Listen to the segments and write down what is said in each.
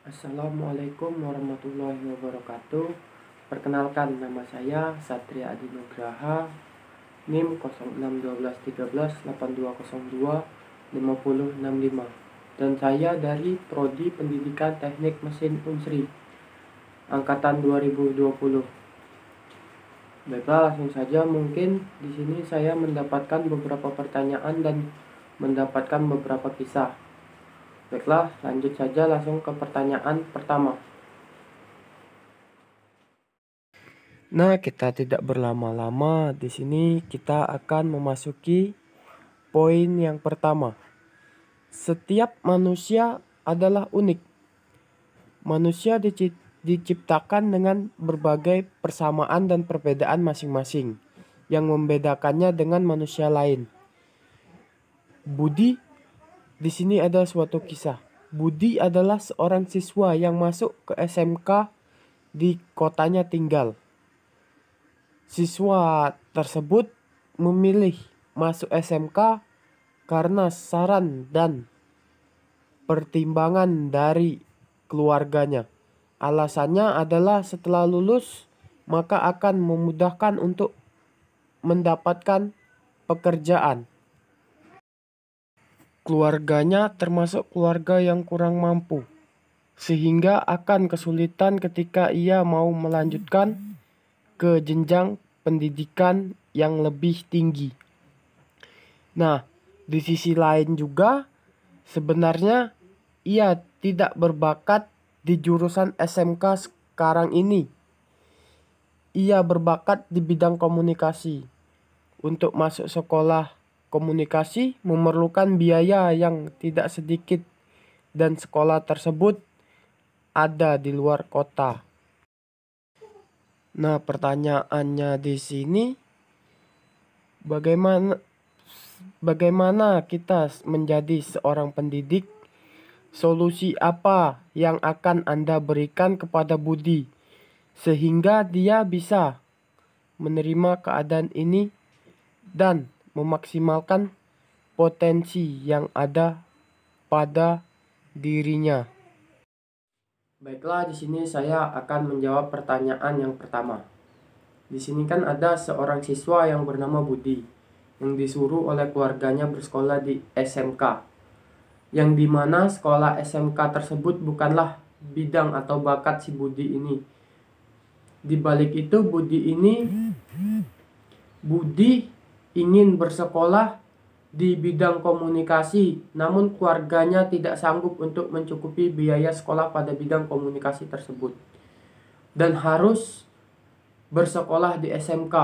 Assalamualaikum warahmatullahi wabarakatuh. Perkenalkan, nama saya Satria Adi Nugraha, NIM 06121382025065, dan saya dari Prodi Pendidikan Teknik Mesin Unsri angkatan 2020. Baiklah, langsung saja. Mungkin di sini saya mendapatkan beberapa pertanyaan dan mendapatkan beberapa kisah. Baiklah, lanjut saja langsung ke pertanyaan pertama. Nah, kita tidak berlama-lama. Di sini kita akan memasuki poin yang pertama. Setiap manusia adalah unik. Manusia diciptakan dengan berbagai persamaan dan perbedaan masing-masing yang membedakannya dengan manusia lain. Budi di sini ada suatu kisah. Budi adalah seorang siswa yang masuk ke SMK di kotanya tinggal. Siswa tersebut memilih masuk SMK karena saran dan pertimbangan dari keluarganya. Alasannya adalah setelah lulus maka akan memudahkan untuk mendapatkan pekerjaan. Keluarganya termasuk keluarga yang kurang mampu, sehingga akan kesulitan ketika ia mau melanjutkan ke jenjang pendidikan yang lebih tinggi. Nah, di sisi lain juga sebenarnya ia tidak berbakat di jurusan SMK sekarang ini. Ia berbakat di bidang komunikasi. Untuk masuk sekolah komunikasi memerlukan biaya yang tidak sedikit dan sekolah tersebut ada di luar kota. Nah, pertanyaannya di sini, bagaimana kita menjadi seorang pendidik? Solusi apa yang akan Anda berikan kepada Budi sehingga dia bisa menerima keadaan ini dan memaksimalkan potensi yang ada pada dirinya? Baiklah, di sini saya akan menjawab pertanyaan yang pertama. Di sini kan ada seorang siswa yang bernama Budi yang disuruh oleh keluarganya bersekolah di SMK, yang dimana sekolah SMK tersebut bukanlah bidang atau bakat si Budi ini. Di balik itu Budi ingin bersekolah di bidang komunikasi, namun keluarganya tidak sanggup untuk mencukupi biaya sekolah pada bidang komunikasi tersebut dan harus bersekolah di SMK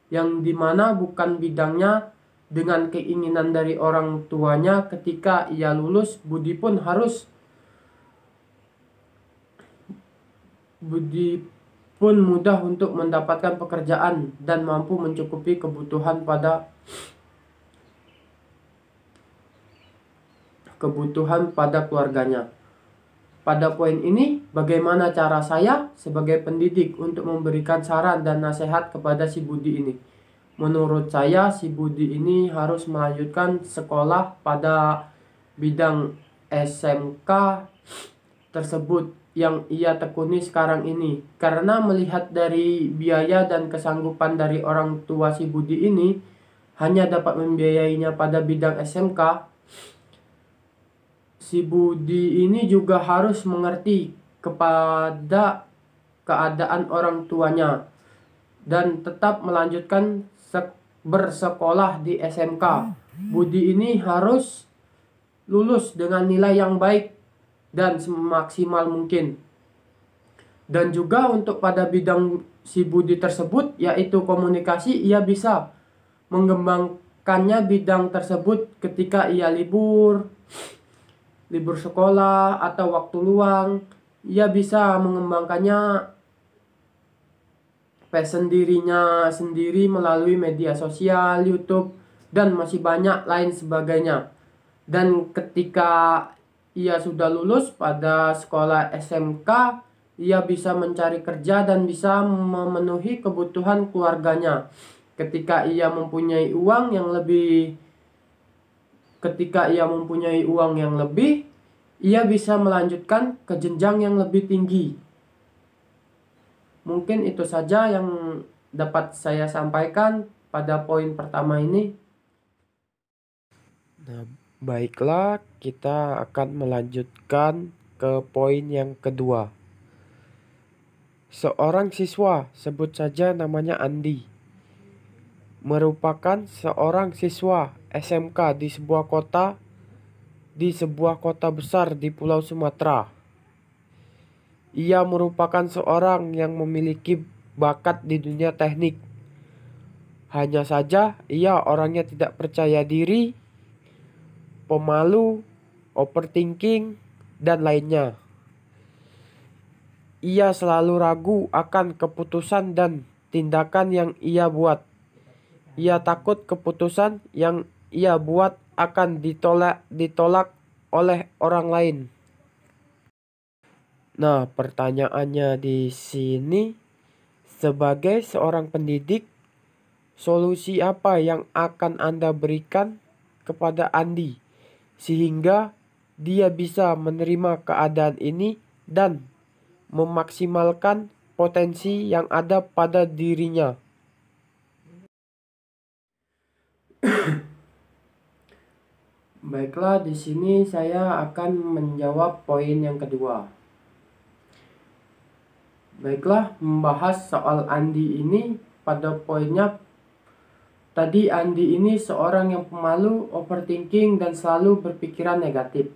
yang dimana bukan bidangnya. Dengan keinginan dari orang tuanya, ketika ia lulus Budi pun mudah untuk mendapatkan pekerjaan dan mampu mencukupi kebutuhan pada keluarganya. Pada poin ini, bagaimana cara saya sebagai pendidik untuk memberikan saran dan nasihat kepada si Budi ini? Menurut saya, si Budi ini harus melanjutkan sekolah pada bidang SMK tersebut yang ia tekuni sekarang ini. Karena melihat dari biaya dan kesanggupan dari orang tua si Budi ini hanya dapat membiayainya pada bidang SMK, si Budi ini juga harus mengerti kepada keadaan orang tuanya dan tetap melanjutkan bersekolah di SMK. Budi ini harus lulus dengan nilai yang baik dan semaksimal mungkin. Dan juga untuk pada bidang si Budi tersebut, yaitu komunikasi, ia bisa mengembangkannya bidang tersebut ketika ia libur sekolah atau waktu luang. Ia bisa mengembangkannya passion dirinya sendiri melalui media sosial, YouTube, dan masih banyak lain sebagainya. Dan ketika ia sudah lulus pada sekolah SMK, ia bisa mencari kerja dan bisa memenuhi kebutuhan keluarganya. Ketika ia mempunyai uang yang lebih, ia bisa melanjutkan ke jenjang yang lebih tinggi. Mungkin itu saja yang dapat saya sampaikan pada poin pertama ini. Nah, baiklah, kita akan melanjutkan ke poin yang kedua. Seorang siswa, sebut saja namanya Andi, merupakan seorang siswa SMK di sebuah kota besar di Pulau Sumatera. Ia merupakan seorang yang memiliki bakat di dunia teknik. Hanya saja ia orangnya tidak percaya diri, pemalu, overthinking, dan lainnya. Ia selalu ragu akan keputusan dan tindakan yang ia buat. Ia takut keputusan yang ia buat akan ditolak oleh orang lain. Nah, pertanyaannya di sini, sebagai seorang pendidik, solusi apa yang akan Anda berikan kepada Andi sehingga dia bisa menerima keadaan ini dan memaksimalkan potensi yang ada pada dirinya? Baiklah, di sini saya akan menjawab poin yang kedua. Baiklah, membahas soal Andi ini pada poinnya tadi, Andi ini seorang yang pemalu, overthinking, dan selalu berpikiran negatif.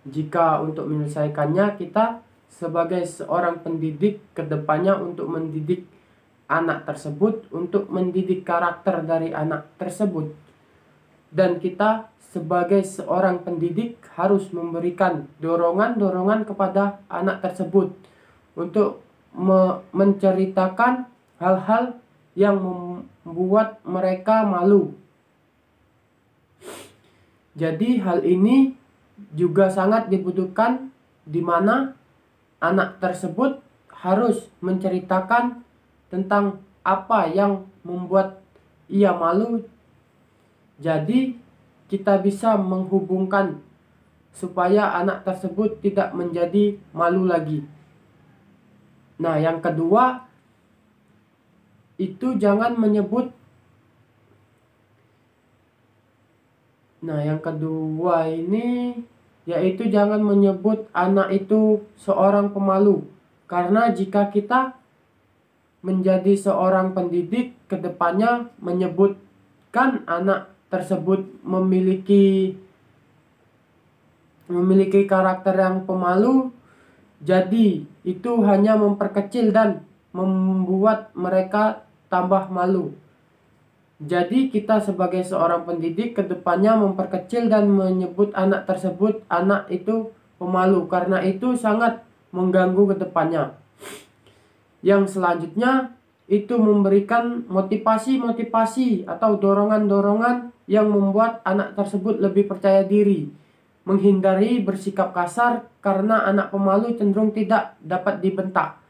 Jika untuk menyelesaikannya, kita sebagai seorang pendidik kedepannya untuk mendidik anak tersebut, untuk mendidik karakter dari anak tersebut. Dan kita sebagai seorang pendidik harus memberikan dorongan-dorongan kepada anak tersebut untuk menceritakan hal-hal yang membuat mereka malu. Jadi hal ini juga sangat dibutuhkan, di mana anak tersebut harus menceritakan tentang apa yang membuat ia malu. Jadi kita bisa menghubungkan supaya anak tersebut tidak menjadi malu lagi. Nah, yang kedua itu jangan menyebut yaitu jangan menyebut anak itu seorang pemalu. Karena jika kita menjadi seorang pendidik kedepannya menyebutkan anak tersebut memiliki karakter yang pemalu, jadi itu hanya memperkecil dan membuat mereka tambah malu. Jadi kita sebagai seorang pendidik kedepannya memperkecil dan menyebut anak tersebut anak itu pemalu, karena itu sangat mengganggu kedepannya. Yang selanjutnya itu memberikan motivasi atau dorongan-dorongan yang membuat anak tersebut lebih percaya diri. Menghindari bersikap kasar karena anak pemalu cenderung tidak dapat dibentak.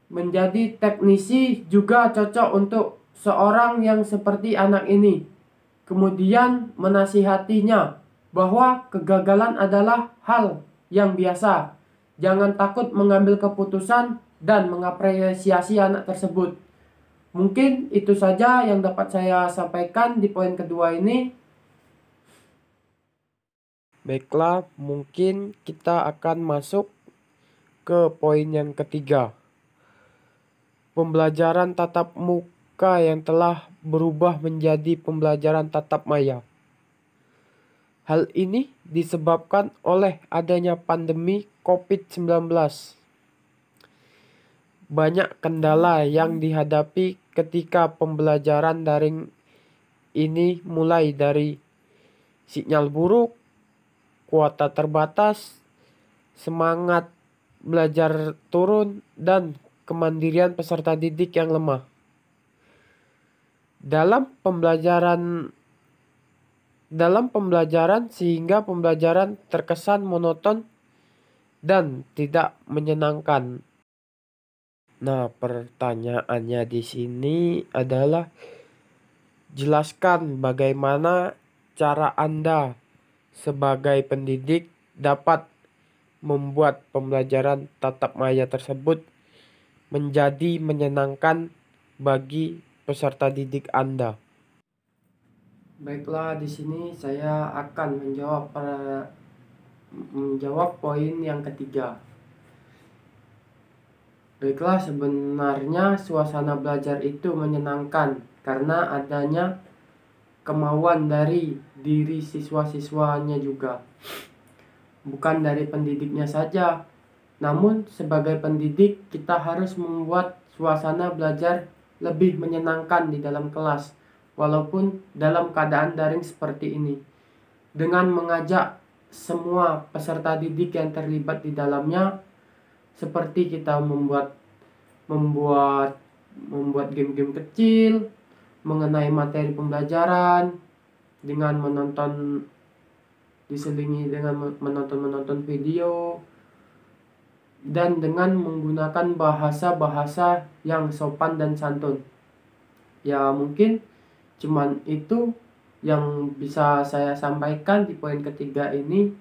Menjadi teknisi juga cocok untuk seorang yang seperti anak ini. Kemudian menasihatinya bahwa kegagalan adalah hal yang biasa. Jangan takut mengambil keputusan dan mengapresiasi anak tersebut. Mungkin itu saja yang dapat saya sampaikan di poin kedua ini. Baiklah, mungkin kita akan masuk ke poin yang ketiga. Pembelajaran tatap muka yang telah berubah menjadi pembelajaran tatap maya. Hal ini disebabkan oleh adanya pandemi COVID-19. Banyak kendala yang dihadapi ketika pembelajaran daring ini, mulai dari sinyal buruk, kuota terbatas, semangat belajar turun, dan kemandirian peserta didik yang lemah. Dalam pembelajaran sehingga pembelajaran terkesan monoton dan tidak menyenangkan. Nah, pertanyaannya di sini adalah, jelaskan bagaimana cara Anda sebagai pendidik dapat membuat pembelajaran tatap maya tersebut menjadi menyenangkan bagi peserta didik Anda. Baiklah, di sini saya akan menjawab poin yang ketiga. Baiklah, sebenarnya suasana belajar itu menyenangkan karena adanya kemauan dari diri siswa-siswanya juga. Bukan dari pendidiknya saja. Namun sebagai pendidik kita harus membuat suasana belajar lebih menyenangkan di dalam kelas, walaupun dalam keadaan daring seperti ini. Dengan mengajak semua peserta didik yang terlibat di dalamnya, seperti kita membuat game-game kecil mengenai materi pembelajaran, dengan diselingi dengan menonton video, dan dengan menggunakan bahasa-bahasa yang sopan dan santun. Ya, mungkin cuman itu yang bisa saya sampaikan di poin ketiga ini.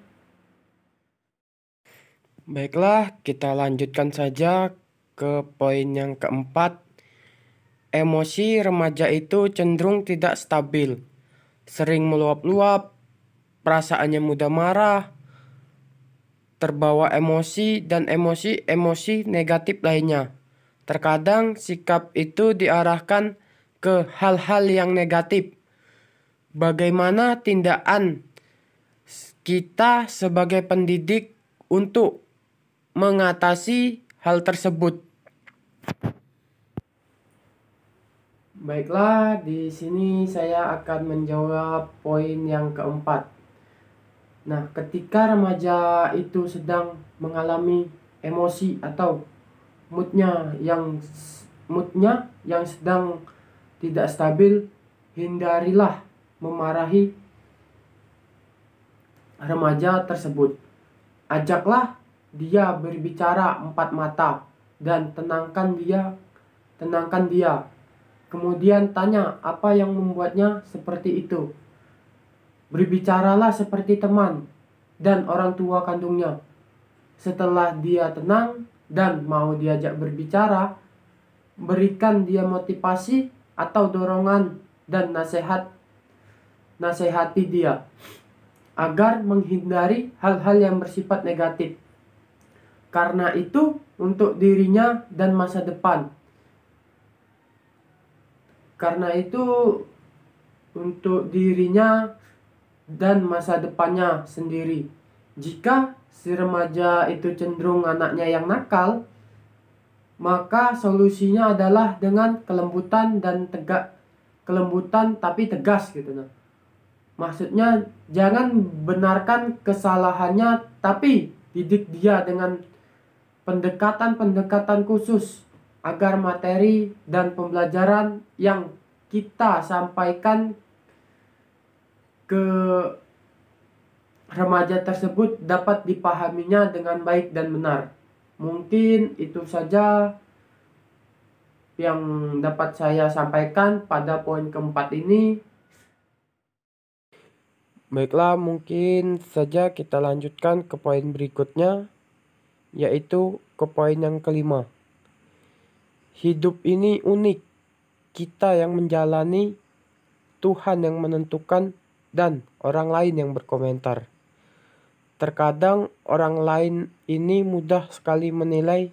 Baiklah, kita lanjutkan saja ke poin yang keempat. Emosi remaja itu cenderung tidak stabil, sering meluap-luap, perasaannya mudah marah, terbawa emosi, dan emosi negatif lainnya. Terkadang sikap itu diarahkan ke hal-hal yang negatif. Bagaimana tindakan kita sebagai pendidik untuk mengatasi hal tersebut? Baiklah, di sini saya akan menjawab poin yang keempat. Nah, ketika remaja itu sedang mengalami emosi atau moodnya yang sedang tidak stabil, hindarilah memarahi remaja tersebut. Ajaklah dia berbicara empat mata dan tenangkan dia. Kemudian tanya apa yang membuatnya seperti itu. Berbicaralah seperti teman dan orang tua kandungnya. Setelah dia tenang dan mau diajak berbicara, berikan dia motivasi atau dorongan dan nasihati dia agar menghindari hal-hal yang bersifat negatif. Karena itu untuk dirinya dan masa depan. Karena itu untuk dirinya dan masa depannya sendiri. Jika si remaja itu cenderung anaknya yang nakal, maka solusinya adalah dengan kelembutan tapi tegas gitu. Nah, maksudnya jangan benarkan kesalahannya, tapi didik dia dengan pendekatan khusus agar materi dan pembelajaran yang kita sampaikan ke remaja tersebut dapat dipahaminya dengan baik dan benar. Mungkin itu saja yang dapat saya sampaikan pada poin keempat ini. Baiklah, mungkin saja kita lanjutkan ke poin berikutnya, yaitu ke poin yang kelima. Hidup ini unik, kita yang menjalani, Tuhan yang menentukan, dan orang lain yang berkomentar. Terkadang orang lain ini mudah sekali menilai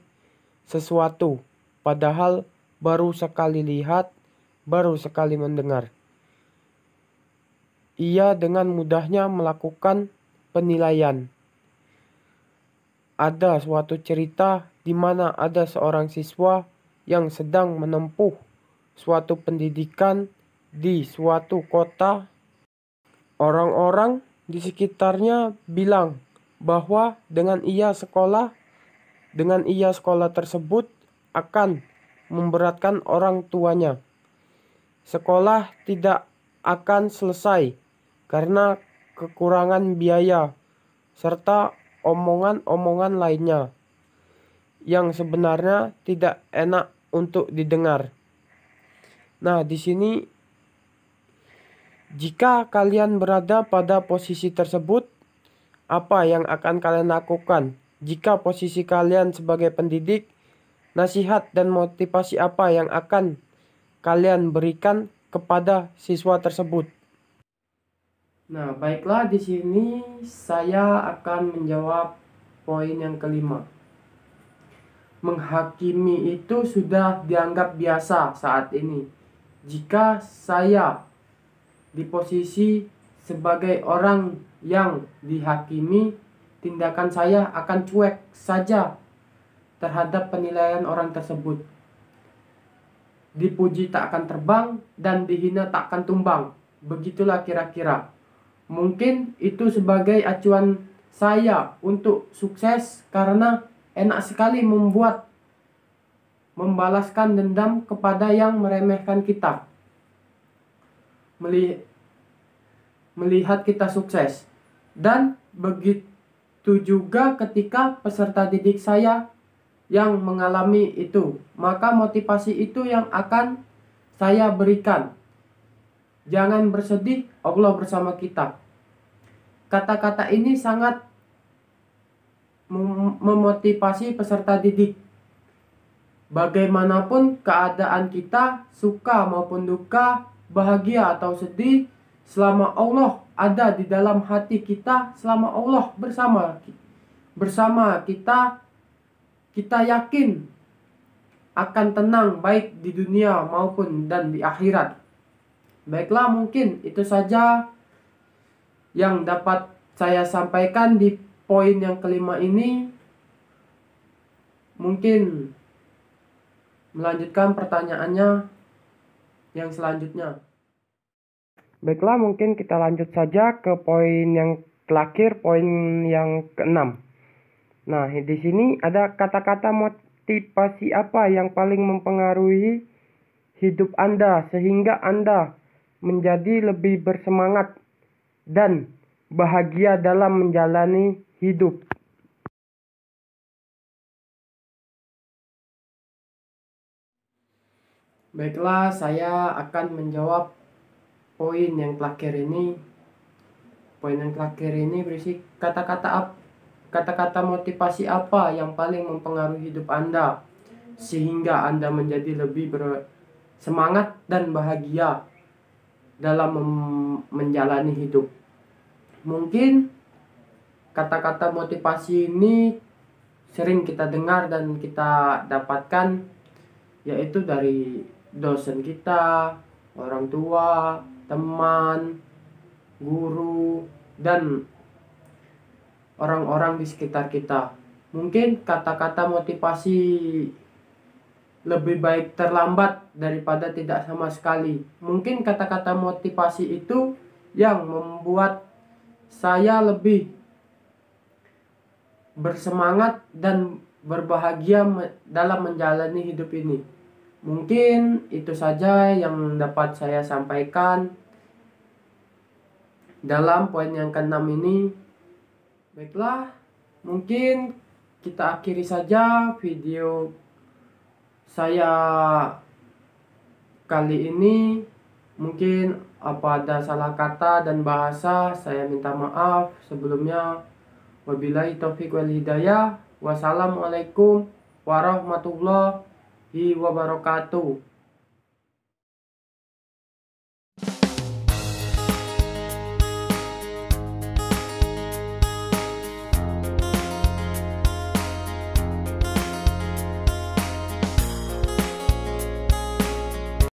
sesuatu, padahal baru sekali lihat, baru sekali mendengar. Ia dengan mudahnya melakukan penilaian. Ada suatu cerita di mana ada seorang siswa yang sedang menempuh suatu pendidikan di suatu kota. Orang-orang di sekitarnya bilang bahwa dengan ia sekolah tersebut akan memberatkan orang tuanya. Sekolah tidak akan selesai karena kekurangan biaya serta omongan-omongan lainnya yang sebenarnya tidak enak untuk didengar. Nah, di sini jika kalian berada pada posisi tersebut, apa yang akan kalian lakukan jika posisi kalian sebagai pendidik? Nasihat dan motivasi apa yang akan kalian berikan kepada siswa tersebut? Nah, baiklah, di sini saya akan menjawab poin yang kelima. Menghakimi itu sudah dianggap biasa saat ini. Jika saya di posisi sebagai orang yang dihakimi, tindakan saya akan cuek saja terhadap penilaian orang tersebut. Dipuji tak akan terbang dan dihina tak akan tumbang. Begitulah kira-kira. Mungkin itu sebagai acuan saya untuk sukses karena enak sekali membalaskan dendam kepada yang meremehkan kita. Melihat kita sukses. Dan begitu juga ketika peserta didik saya yang mengalami itu, maka motivasi itu yang akan saya berikan. Jangan bersedih, Allah bersama kita. Kata-kata ini sangat memotivasi peserta didik. Bagaimanapun keadaan kita, suka maupun duka, bahagia atau sedih, selama Allah ada di dalam hati kita, selama Allah bersama kita, kita yakin akan tenang baik di dunia maupun dan di akhirat. Baiklah, mungkin itu saja yang dapat saya sampaikan di poin yang kelima ini. Mungkin melanjutkan pertanyaannya yang selanjutnya. Baiklah, mungkin kita lanjut saja ke poin yang terakhir, poin yang keenam. Nah, di sini ada kata-kata motivasi apa yang paling mempengaruhi hidup Anda sehingga Anda menjadi lebih bersemangat dan bahagia dalam menjalani hidup. Baiklah, saya akan menjawab poin yang terakhir ini. Poin yang terakhir ini berisi kata-kata motivasi apa yang paling mempengaruhi hidup Anda sehingga Anda menjadi lebih bersemangat dan bahagia dalam menjalani hidup. Mungkin kata-kata motivasi ini sering kita dengar dan kita dapatkan, yaitu dari dosen kita, orang tua, teman, guru, dan orang-orang di sekitar kita. Mungkin kata-kata motivasi lebih baik terlambat daripada tidak sama sekali. Mungkin kata-kata motivasi itu yang membuat saya lebih bersemangat dan berbahagia dalam menjalani hidup ini. Mungkin itu saja yang dapat saya sampaikan dalam poin yang keenam ini. Baiklah, mungkin kita akhiri saja video saya kali ini. Mungkin apa ada salah kata dan bahasa, saya minta maaf sebelumnya. Wabillahi taufiq wal hidayah. Wassalamualaikum warahmatullahi wabarakatuh.